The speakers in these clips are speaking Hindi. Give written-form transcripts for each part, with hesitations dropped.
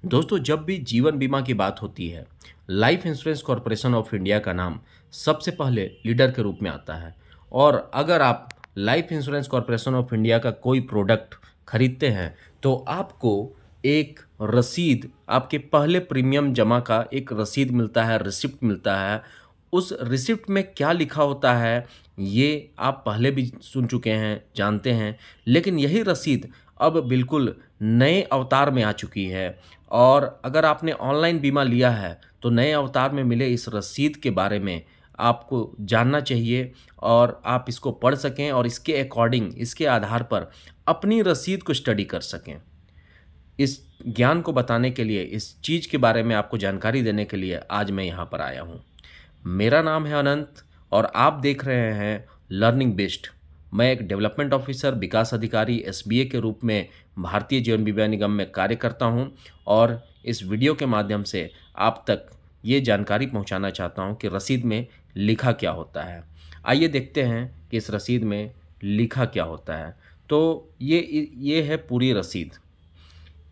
दोस्तों, जब भी जीवन बीमा की बात होती है, life insurance corporation of India का नाम सबसे पहले लीडर के रूप में आता है। और अगर आप life insurance corporation of India का कोई प्रोडक्ट खरीदते हैं तो आपको एक रसीद, आपके पहले प्रीमियम जमा का एक रसीद मिलता है, रिसिप्ट मिलता है। उस रिसिप्ट में क्या लिखा होता है ये आप पहले भी सुन चुके हैं, जानते हैं, लेकिन यही रसीद अब बिल्कुल नए अवतार में आ चुकी है। और अगर आपने ऑनलाइन बीमा लिया है तो नए अवतार में मिले इस रसीद के बारे में आपको जानना चाहिए और आप इसको पढ़ सकें और इसके अकॉर्डिंग, इसके आधार पर अपनी रसीद को स्टडी कर सकें। इस ज्ञान को बताने के लिए, इस चीज़ के बारे में आपको जानकारी देने के लिए आज मैं यहाँ पर आया हूँ। मेरा नाम है अनंत और आप देख रहे हैं लर्निंग बेस्ड। मैं एक डेवलपमेंट ऑफिसर, विकास अधिकारी, एसबीए के रूप में भारतीय जीवन बीमा निगम में कार्य करता हूं और इस वीडियो के माध्यम से आप तक ये जानकारी पहुंचाना चाहता हूं कि रसीद में लिखा क्या होता है। आइए देखते हैं कि इस रसीद में लिखा क्या होता है। तो ये है पूरी रसीद।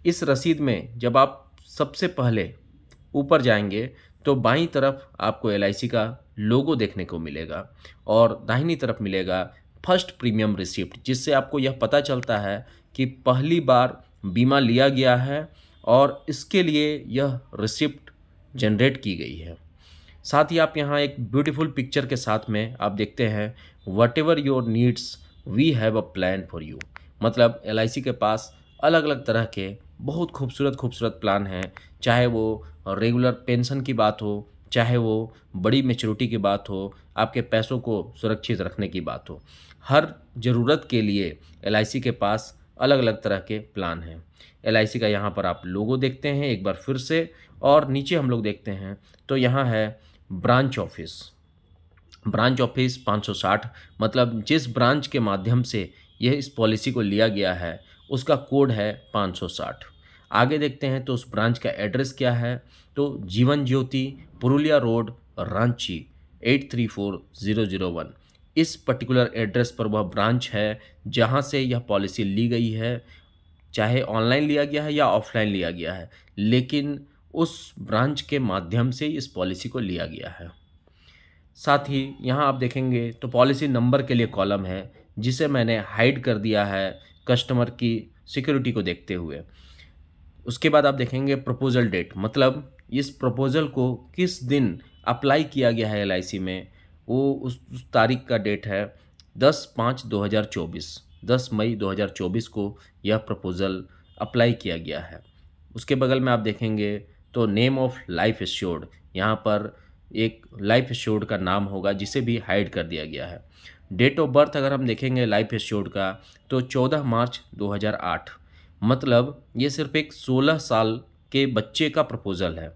इस रसीद में जब आप सबसे पहले ऊपर जाएंगे तो बाईं तरफ आपको एलआईसी का लोगो देखने को मिलेगा और दाहिनी तरफ मिलेगा फर्स्ट प्रीमियम रिसिप्ट, जिससे आपको यह पता चलता है कि पहली बार बीमा लिया गया है और इसके लिए यह रिसिप्ट जनरेट की गई है। साथ ही आप यहाँ एक ब्यूटीफुल पिक्चर के साथ में आप देखते हैं whatever your needs we have a plan for you. मतलब एलआईसी के पास अलग अलग तरह के बहुत खूबसूरत खूबसूरत प्लान हैं, चाहे वो रेगुलर पेंशन की बात हो, चाहे वो बड़ी मैच्योरिटी की बात हो, आपके पैसों को सुरक्षित रखने की बात हो। हर ज़रूरत के लिए एलआईसी के पास अलग अलग तरह के प्लान हैं। एलआईसी का यहाँ पर आप लोगो देखते हैं एक बार फिर से, और नीचे हम लोग देखते हैं तो यहाँ है ब्रांच ऑफिस। ब्रांच ऑफिस 560, मतलब जिस ब्रांच के माध्यम से यह इस पॉलिसी को लिया गया है उसका कोड है 560। आगे देखते हैं तो उस ब्रांच का एड्रेस क्या है, तो जीवन ज्योति, पुरुलिया रोड, रांची 834001। इस पर्टिकुलर एड्रेस पर वह ब्रांच है जहां से यह पॉलिसी ली गई है। चाहे ऑनलाइन लिया गया है या ऑफलाइन लिया गया है, लेकिन उस ब्रांच के माध्यम से इस पॉलिसी को लिया गया है। साथ ही यहाँ आप देखेंगे तो पॉलिसी नंबर के लिए कॉलम है जिसे मैंने हाइड कर दिया है कस्टमर की सिक्योरिटी को देखते हुए। उसके बाद आप देखेंगे प्रपोजल डेट, मतलब इस प्रपोजल को किस दिन अप्लाई किया गया है एलआईसी में, वो उस तारीख का डेट है 10/5/2024। 10 मई 2024 को यह प्रपोजल अप्लाई किया गया है। उसके बगल में आप देखेंगे तो नेम ऑफ लाइफ एश्योर्ड, यहाँ पर एक लाइफ एश्योर्ड का नाम होगा जिसे भी हाइड कर दिया गया है। डेट ऑफ बर्थ अगर हम देखेंगे लाइफ एश्योर्ड का तो 14 मार्च 2008, मतलब ये सिर्फ एक 16 साल के बच्चे का प्रपोजल है।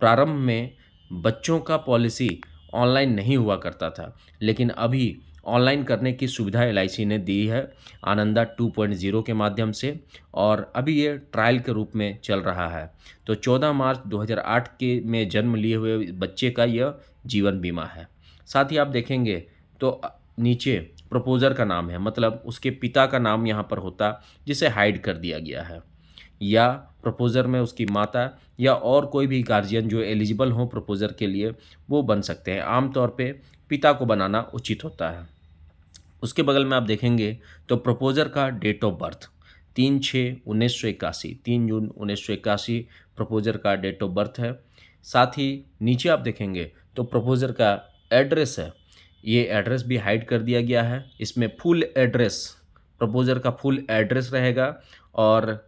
प्रारंभ में बच्चों का पॉलिसी ऑनलाइन नहीं हुआ करता था, लेकिन अभी ऑनलाइन करने की सुविधा एलआईसी ने दी है आनंदा 2.0 के माध्यम से, और अभी ये ट्रायल के रूप में चल रहा है। तो 14 मार्च 2008 के में जन्म लिए हुए बच्चे का यह जीवन बीमा है। साथ ही आप देखेंगे तो नीचे प्रपोजर का नाम है, मतलब उसके पिता का नाम यहाँ पर होता जिसे हाइड कर दिया गया है, या प्रपोजर में उसकी माता या और कोई भी गार्जियन जो एलिजिबल हो प्रपोजर के लिए वो बन सकते हैं। आमतौर पे पिता को बनाना उचित होता है। उसके बगल में आप देखेंगे तो प्रपोजर का डेट ऑफ बर्थ 3/6/1981, 3 जून 1981 प्रपोजर का डेट ऑफ बर्थ है। साथ ही नीचे आप देखेंगे तो प्रपोजर का एड्रेस है, ये एड्रेस भी हाइड कर दिया गया है। इसमें फुल एड्रेस, प्रपोजर का फुल एड्रेस रहेगा और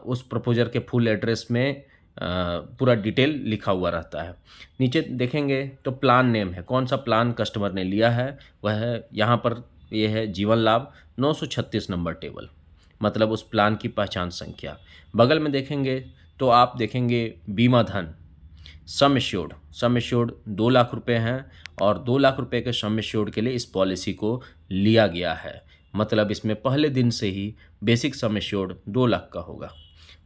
उस प्रपोजर के फुल एड्रेस में पूरा डिटेल लिखा हुआ रहता है। नीचे देखेंगे तो प्लान नेम है, कौन सा प्लान कस्टमर ने लिया है वह है यहाँ पर, यह है जीवन लाभ 936 नंबर टेबल, मतलब उस प्लान की पहचान संख्या। बगल में देखेंगे तो आप देखेंगे बीमा धन, सम एश्योर्ड 2 लाख रुपए हैं और 2 लाख रुपए के सम एश्योर्ड के लिए इस पॉलिसी को लिया गया है। मतलब इसमें पहले दिन से ही बेसिक सम एश्योर्ड 2 लाख का होगा,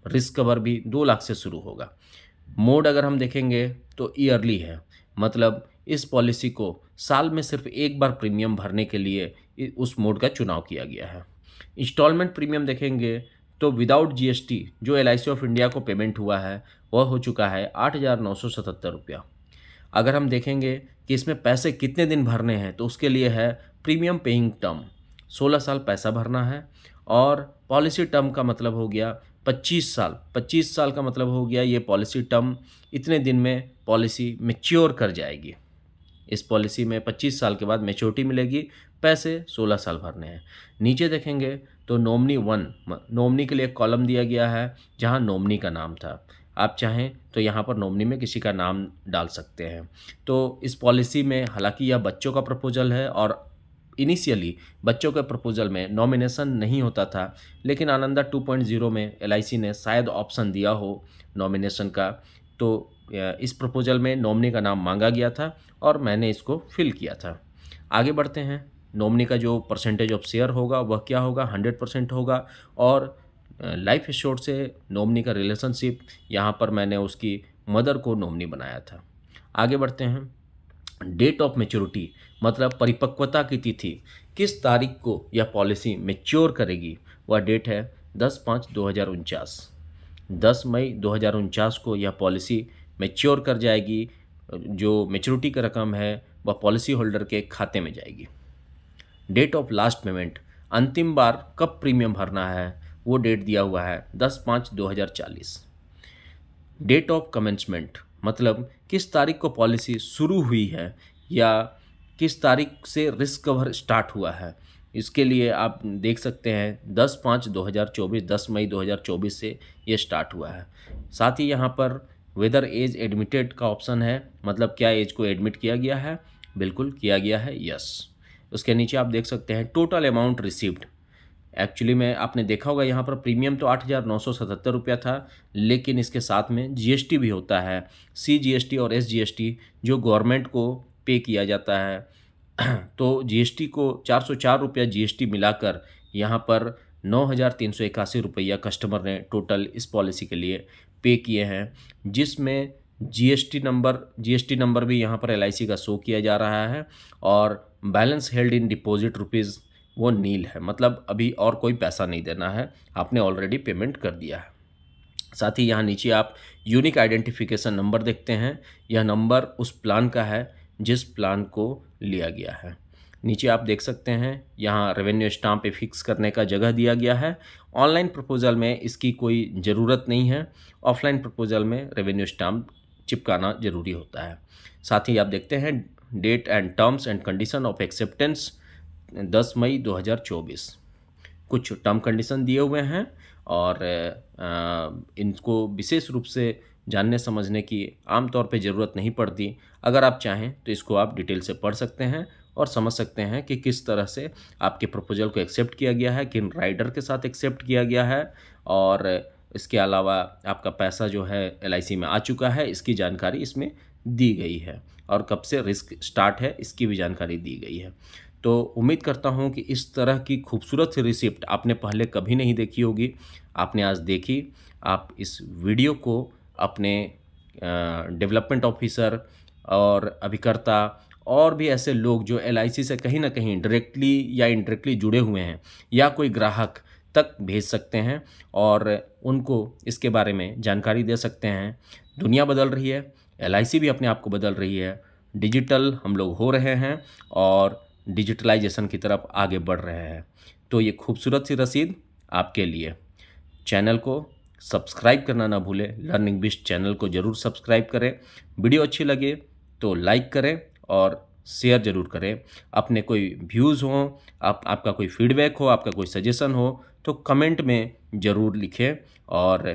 रिस्क कवर भी 2 लाख से शुरू होगा। मोड अगर हम देखेंगे तो ईयरली है, मतलब इस पॉलिसी को साल में सिर्फ एक बार प्रीमियम भरने के लिए उस मोड का चुनाव किया गया है। इंस्टॉलमेंट प्रीमियम देखेंगे तो विदाउट जीएसटी जो LIC ऑफ इंडिया को पेमेंट हुआ है वह हो चुका है 8,977 रुपया। अगर हम देखेंगे कि इसमें पैसे कितने दिन भरने हैं तो उसके लिए है प्रीमियम पेइंग टर्म, 16 साल पैसा भरना है। और पॉलिसी टर्म का मतलब हो गया 25 साल। 25 साल का मतलब हो गया ये पॉलिसी टर्म, इतने दिन में पॉलिसी मैच्योर कर जाएगी। इस पॉलिसी में 25 साल के बाद मैच्योरिटी मिलेगी, पैसे 16 साल भरने हैं। नीचे देखेंगे तो नॉमिनी 1, नॉमिनी के लिए एक कॉलम दिया गया है जहां नॉमिनी का नाम था। आप चाहें तो यहां पर नॉमिनी में किसी का नाम डाल सकते हैं। तो इस पॉलिसी में हालांकि यह बच्चों का प्रपोजल है और इनिशियली बच्चों के प्रपोजल में नॉमिनेशन नहीं होता था, लेकिन आनंदा 2.0 में LIC ने शायद ऑप्शन दिया हो नॉमिनेशन का, तो इस प्रपोजल में नॉमिनी का नाम मांगा गया था और मैंने इसको फिल किया था। आगे बढ़ते हैं। नॉमिनी का जो परसेंटेज ऑफ शेयर होगा वह क्या होगा, 100% होगा। और लाइफ एश्योर्ड से नॉमिनी का रिलेशनशिप, यहाँ पर मैंने उसकी मदर को नॉमिनी बनाया था। आगे बढ़ते हैं। डेट ऑफ मैच्योरिटी मतलब परिपक्वता की तिथि, किस तारीख को यह पॉलिसी मैच्योर करेगी, वह डेट है 10/5/2049। 10 मई 2049 को यह पॉलिसी मैच्योर कर जाएगी। जो मैच्योरिटी का रकम है वह पॉलिसी होल्डर के खाते में जाएगी। डेट ऑफ लास्ट पेमेंट, अंतिम बार कब प्रीमियम भरना है, वो डेट दिया हुआ है 10/5/2040। डेट ऑफ कमेंसमेंट मतलब किस तारीख को पॉलिसी शुरू हुई है या किस तारीख से रिस्क कवर स्टार्ट हुआ है, इसके लिए आप देख सकते हैं 10/5/2024, 10 मई 2024 से ये स्टार्ट हुआ है। साथ ही यहाँ पर वेदर एज एडमिटेड का ऑप्शन है, मतलब क्या एज को एडमिट किया गया है, बिल्कुल किया गया है, यस। उसके नीचे आप देख सकते हैं टोटल अमाउंट रिसीव्ड। एक्चुअली में आपने देखा होगा यहाँ पर प्रीमियम तो 8,977 रुपया था, लेकिन इसके साथ में GST भी होता है, CGST और SGST जो गवर्नमेंट को पे किया जाता है। तो GST को 404 रुपया GST मिलाकर यहाँ पर 9,381 रुपया कस्टमर ने टोटल इस पॉलिसी के लिए पे किए हैं, जिसमें GST नंबर भी यहाँ पर LIC का शो किया जा रहा है। और balance held in deposit rupees वो नील है, मतलब अभी और कोई पैसा नहीं देना है, आपने ऑलरेडी पेमेंट कर दिया है। साथ ही यहाँ नीचे आप यूनिक आइडेंटिफिकेशन नंबर देखते हैं, यह नंबर उस प्लान का है जिस प्लान को लिया गया है। नीचे आप देख सकते हैं यहाँ रेवेन्यू स्टाम्प पे फिक्स करने का जगह दिया गया है। ऑनलाइन प्रपोजल में इसकी कोई ज़रूरत नहीं है, ऑफलाइन प्रपोजल में रेवेन्यू स्टाम्प चिपकाना ज़रूरी होता है। साथ ही आप देखते हैं date and terms and condition of acceptance 10 मई 2024। कुछ टर्म कंडीशन दिए हुए हैं और इनको विशेष रूप से जानने समझने की आमतौर पे ज़रूरत नहीं पड़ती। अगर आप चाहें तो इसको आप डिटेल से पढ़ सकते हैं और समझ सकते हैं कि किस तरह से आपके प्रपोजल को एक्सेप्ट किया गया है, किन राइडर के साथ एक्सेप्ट किया गया है, और इसके अलावा आपका पैसा जो है LIC में आ चुका है, इसकी जानकारी इसमें दी गई है, और कब से रिस्क स्टार्ट है इसकी भी जानकारी दी गई है। तो उम्मीद करता हूं कि इस तरह की खूबसूरत सी रिसिप्ट आपने पहले कभी नहीं देखी होगी, आपने आज देखी। आप इस वीडियो को अपने डेवलपमेंट ऑफिसर और अभिकर्ता और भी ऐसे लोग जो LIC से कहीं ना कहीं डायरेक्टली या इनडायरेक्टली जुड़े हुए हैं या कोई ग्राहक तक भेज सकते हैं और उनको इसके बारे में जानकारी दे सकते हैं। दुनिया बदल रही है, LIC भी अपने आप को बदल रही है, डिजिटल हम लोग हो रहे हैं और डिजिटलाइजेशन की तरफ आगे बढ़ रहे हैं। तो ये खूबसूरत सी रसीद आपके लिए। चैनल को सब्सक्राइब करना ना भूलें, लर्निंग बिस्ट चैनल को ज़रूर सब्सक्राइब करें। वीडियो अच्छी लगे तो लाइक करें और शेयर ज़रूर करें। अपने कोई व्यूज़ हों, आपका कोई फीडबैक हो, आपका कोई सजेशन हो तो कमेंट में ज़रूर लिखें। और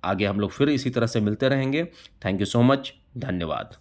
आगे हम लोग फिर इसी तरह से मिलते रहेंगे। थैंक यू सो मच, धन्यवाद।